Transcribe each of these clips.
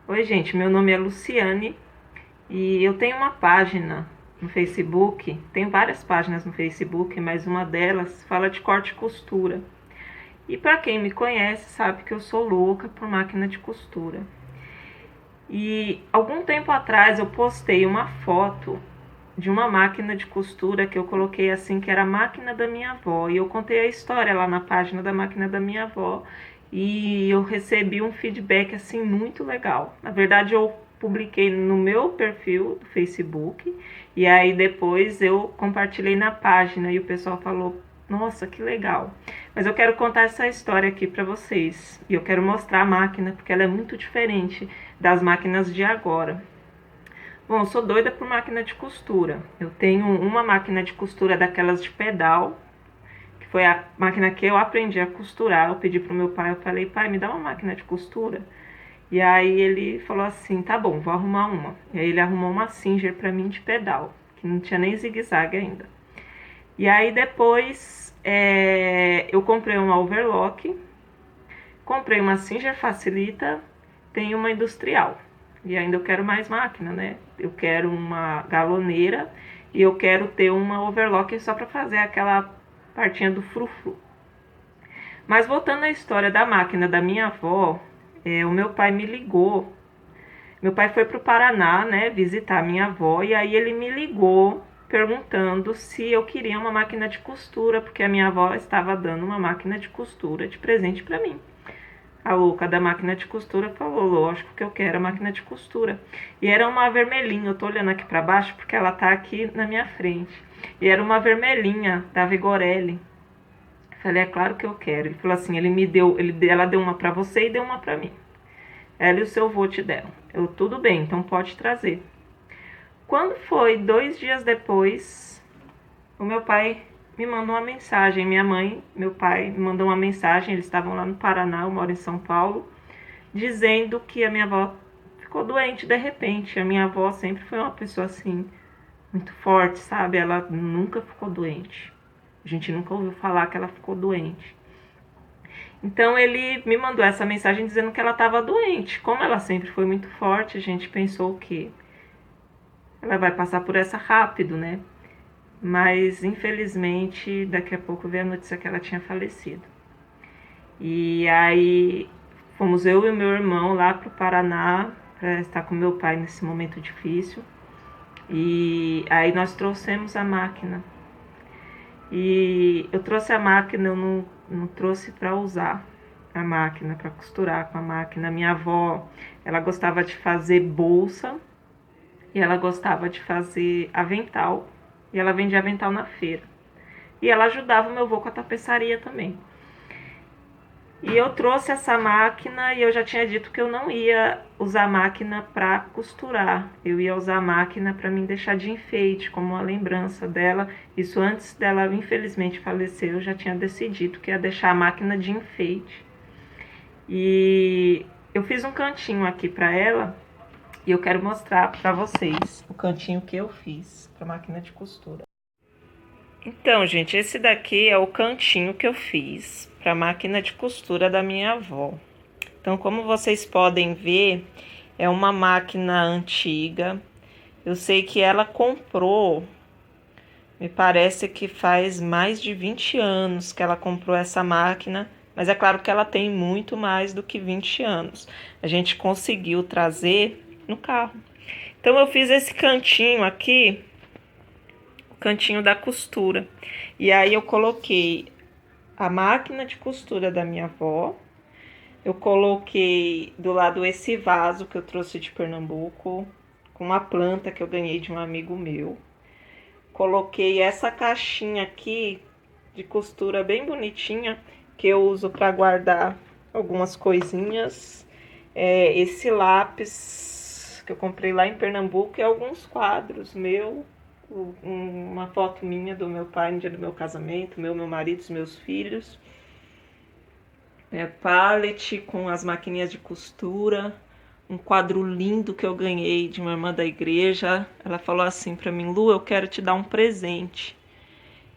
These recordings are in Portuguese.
Oi, gente, meu nome é Luciane e eu tenho uma página no Facebook. Tenho várias páginas no Facebook, mas uma delas fala de corte e costura. E para quem me conhece, sabe que eu sou louca por máquina de costura. E algum tempo atrás eu postei uma foto de uma máquina de costura que eu coloquei assim, que era a máquina da minha avó. E eu contei a história lá na página da máquina da minha avó. E eu recebi um feedback assim muito legal. Na verdade, eu publiquei no meu perfil do Facebook e aí depois eu compartilhei na página e o pessoal falou: "Nossa, que legal". Mas eu quero contar essa história aqui para vocês. E eu quero mostrar a máquina porque ela é muito diferente das máquinas de agora. Bom, eu sou doida por máquina de costura. Eu tenho uma máquina de costura daquelas de pedal, que foi a máquina que eu aprendi a costurar. Eu pedi pro meu pai, eu falei: "Pai, me dá uma máquina de costura". E aí ele falou assim: "Tá bom, vou arrumar uma". E aí ele arrumou uma Singer pra mim de pedal, que não tinha nem zigue-zague ainda. E aí depois eu comprei uma overlock, comprei uma Singer Facilita, tenho uma industrial. E ainda eu quero mais máquina, né? Eu quero uma galoneira e eu quero ter uma overlock só para fazer aquela partinha do frufru. Mas voltando à história da máquina da minha avó, o meu pai me ligou. Meu pai foi para o Paraná, né, visitar a minha avó, e aí ele me ligou perguntando se eu queria uma máquina de costura, porque a minha avó estava dando uma máquina de costura de presente para mim. A louca da máquina de costura falou: "Lógico que eu quero a máquina de costura". E era uma vermelhinha, eu tô olhando aqui para baixo porque ela tá aqui na minha frente. E era uma vermelhinha da Vigorelli. Falei: "É claro que eu quero". Ele falou assim: ela deu uma para você e deu uma para mim. Ela e o seu vô te deram. Eu: "Tudo bem, então pode trazer". Quando foi 2 dias depois, o meu pai me mandou uma mensagem. Minha mãe, meu pai me mandou uma mensagem. Eles estavam lá no Paraná, eu moro em São Paulo, dizendo que a minha avó ficou doente de repente. A minha avó sempre foi uma pessoa assim, muito forte, sabe? Ela nunca ficou doente. A gente nunca ouviu falar que ela ficou doente. Então ele me mandou essa mensagem dizendo que ela estava doente. Como ela sempre foi muito forte, a gente pensou que ela vai passar por essa rápido, né? Mas infelizmente daqui a pouco veio a notícia que ela tinha falecido. E aí fomos eu e o meu irmão lá pro Paraná para estar com meu pai nesse momento difícil. E aí nós trouxemos a máquina. E eu trouxe a máquina, eu não trouxe para usar a máquina, para costurar com a máquina. Minha avó, ela gostava de fazer bolsa e ela gostava de fazer avental. E ela vendia avental na feira. E ela ajudava o meu avô com a tapeçaria também. E eu trouxe essa máquina e eu já tinha dito que eu não ia usar a máquina para costurar. Eu ia usar a máquina para me deixar de enfeite, como uma lembrança dela. Isso antes dela, infelizmente, falecer, eu já tinha decidido que ia deixar a máquina de enfeite. E eu fiz um cantinho aqui para ela e eu quero mostrar para vocês o cantinho que eu fiz para a máquina de costura. Então, gente, esse daqui é o cantinho que eu fiz para a máquina de costura da minha avó. Então, como vocês podem ver, é uma máquina antiga. Eu sei que ela comprou, me parece que faz mais de 20 anos que ela comprou essa máquina, mas é claro que ela tem muito mais do que 20 anos. A gente conseguiu trazer no carro. Então, eu fiz esse cantinho aqui, cantinho da costura. E aí eu coloquei a máquina de costura da minha avó. Eu coloquei do lado esse vaso que eu trouxe de Pernambuco, com uma planta que eu ganhei de um amigo meu. Coloquei essa caixinha aqui de costura bem bonitinha, que eu uso para guardar algumas coisinhas. Esse lápis que eu comprei lá em Pernambuco e alguns quadros meu, uma foto minha do meu pai no dia do meu casamento, meu marido, os meus filhos. Pallet com as maquininhas de costura, um quadro lindo que eu ganhei de uma irmã da igreja. Ela falou assim para mim: "Lu, eu quero te dar um presente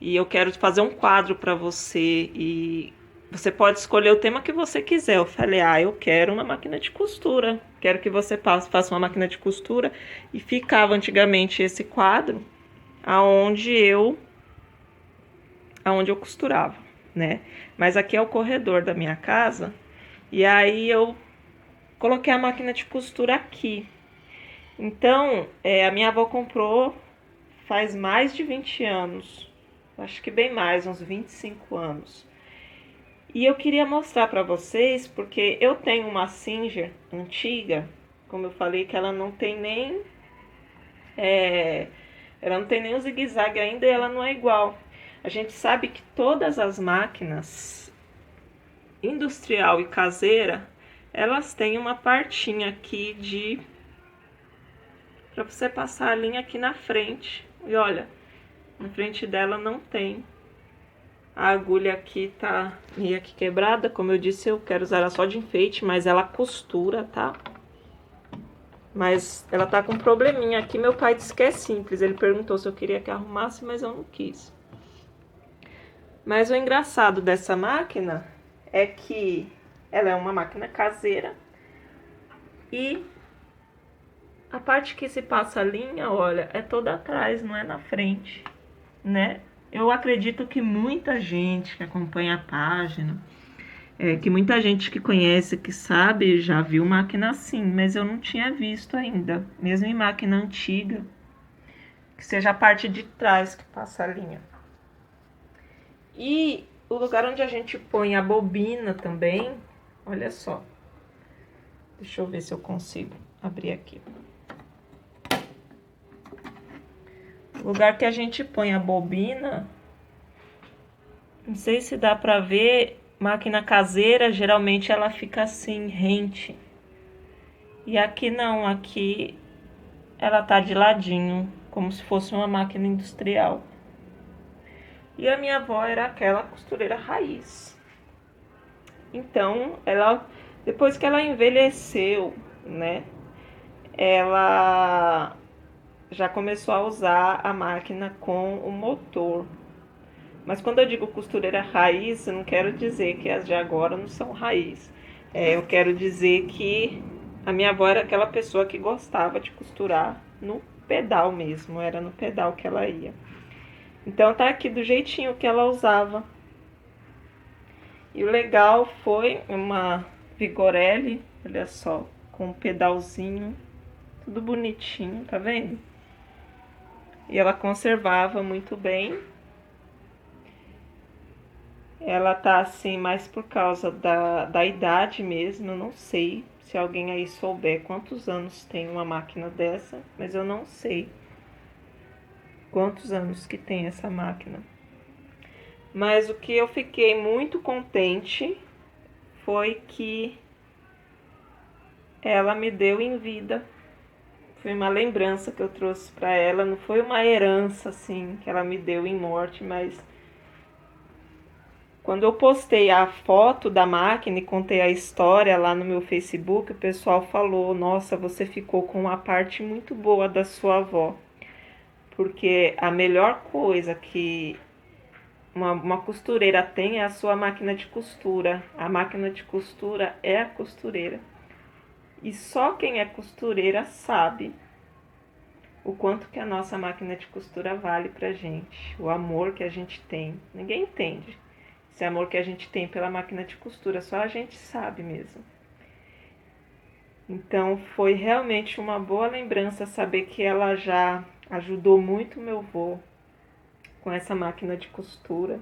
e eu quero fazer um quadro para você". E você pode escolher o tema que você quiser. Eu falei, eu quero uma máquina de costura. Quero que você faça uma máquina de costura. E ficava antigamente esse quadro aonde eu costurava, né? Mas aqui é o corredor da minha casa. E aí eu coloquei a máquina de costura aqui. Então, a minha avó comprou faz mais de 20 anos. Acho que bem mais, uns 25 anos. E eu queria mostrar para vocês, porque eu tenho uma Singer antiga, como eu falei, que ela não tem nem o zigue-zague ainda e ela não é igual. A gente sabe que todas as máquinas industrial e caseira, elas têm uma partinha aqui para você passar a linha aqui na frente. E olha, na frente dela não tem. A agulha aqui tá meio aqui quebrada, como eu disse, eu quero usar ela só de enfeite, mas ela costura, tá? Mas ela tá com um probleminha aqui, meu pai disse que é simples, ele perguntou se eu queria que arrumasse, mas eu não quis. Mas o engraçado dessa máquina é que ela é uma máquina caseira e a parte que se passa a linha, olha, é toda atrás, não é na frente, né? Eu acredito que muita gente que acompanha a página, que muita gente que conhece, que sabe, já viu máquina assim, mas eu não tinha visto ainda, mesmo em máquina antiga, que seja a parte de trás que passa a linha. E o lugar onde a gente põe a bobina também, olha só, deixa eu ver se eu consigo abrir aqui. O lugar que a gente põe a bobina, não sei se dá pra ver, máquina caseira, geralmente ela fica assim, rente. E aqui não, aqui ela tá de ladinho, como se fosse uma máquina industrial. E a minha avó era aquela costureira raiz. Então, depois que ela envelheceu, né, ela já começou a usar a máquina com o motor. Mas quando eu digo costureira raiz, eu não quero dizer que as de agora não são raiz. Eu quero dizer que a minha avó era aquela pessoa que gostava de costurar no pedal mesmo, era no pedal que ela ia. Então tá aqui do jeitinho que ela usava. E o legal foi uma Vigorelli, olha só, com um pedalzinho, tudo bonitinho, tá vendo? E ela conservava muito bem. Ela tá assim mais por causa da idade mesmo, eu não sei se alguém aí souber quantos anos tem uma máquina dessa, mas eu não sei quantos anos que tem essa máquina. Mas o que eu fiquei muito contente foi que ela me deu em vida. Foi uma lembrança que eu trouxe para ela, não foi uma herança assim que ela me deu em morte, mas quando eu postei a foto da máquina e contei a história lá no meu Facebook, o pessoal falou: "Nossa, você ficou com uma parte muito boa da sua avó". Porque a melhor coisa que uma costureira tem é a sua máquina de costura. A máquina de costura é a costureira. E só quem é costureira sabe o quanto que a nossa máquina de costura vale pra gente. O amor que a gente tem. Ninguém entende esse amor que a gente tem pela máquina de costura. Só a gente sabe mesmo. Então foi realmente uma boa lembrança saber que ela já ajudou muito meu avô com essa máquina de costura.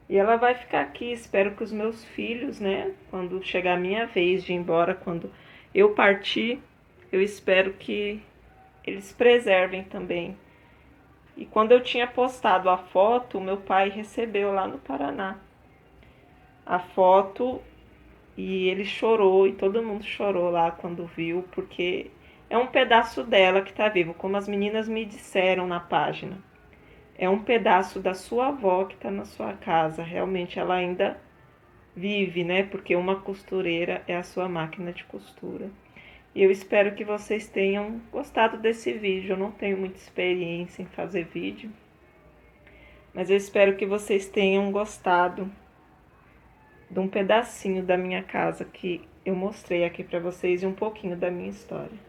E ela vai ficar aqui, espero que os meus filhos, né, quando chegar a minha vez de ir embora, quando eu partir, eu espero que eles preservem também. E quando eu tinha postado a foto, meu pai recebeu lá no Paraná a foto e ele chorou e todo mundo chorou lá quando viu, porque é um pedaço dela que está vivo, como as meninas me disseram na página. É um pedaço da sua avó que está na sua casa. Realmente ela ainda vive, né? Porque uma costureira é a sua máquina de costura. E eu espero que vocês tenham gostado desse vídeo. Eu não tenho muita experiência em fazer vídeo, mas eu espero que vocês tenham gostado. de um pedacinho da minha casa que eu mostrei aqui para vocês e um pouquinho da minha história.